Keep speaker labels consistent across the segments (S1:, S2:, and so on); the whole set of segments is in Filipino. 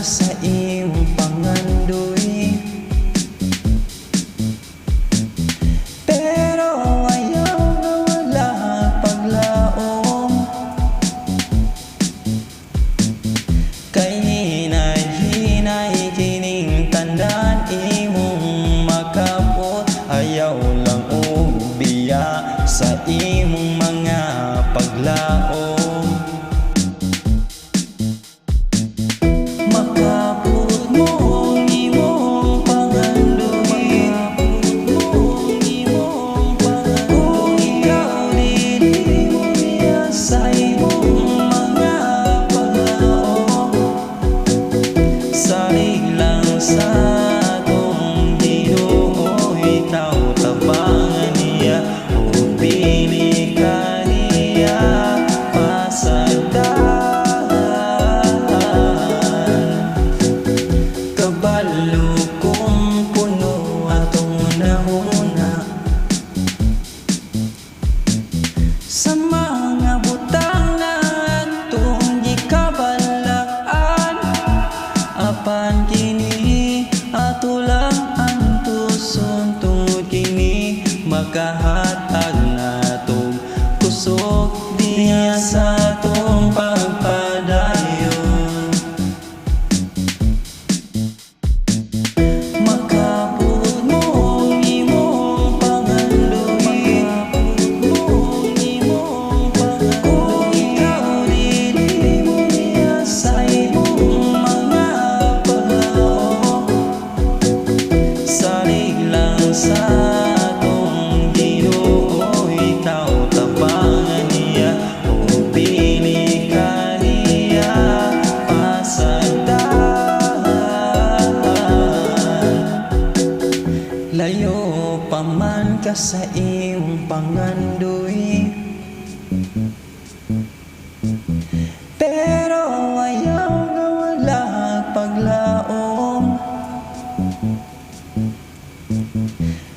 S1: sa imong pangandoy, pero ayaw na wala paglaom. Kay hinay-hinay kining tandaan imong makabot, ayaw lang og biya sa imong mga paglaom. Makabot mo ang imong pangandoy, kung ikaw dili mo biya sa imong mga paglaom. Salig lang sa atong Ginoo, ikaw tabangan niya o pili ka niya pasagdan. Kabalo kung puno atong nahuna sa mga butang na atong gikabalaan. Apan kini ato lang ang tuson, tungod kini makahatag natong kusog diya sa atong pagpadayon. Makabot mo ang imong pangandoy, kung ikaw dili mo biya sa imong mga paglaom. Salig lang sa atong Ginoo, ikaw tabangan niya o pili ka niya pasagdan. Layo pa man ka sa iyong pangandoy, pero ayaw nga wala paglaom.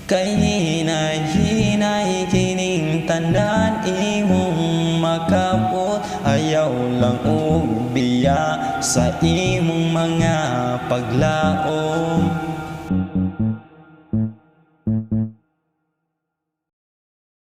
S1: Kay hinay-hinay kining tandaan imong makabot, ayaw lang og biya sa imong mga paglaom.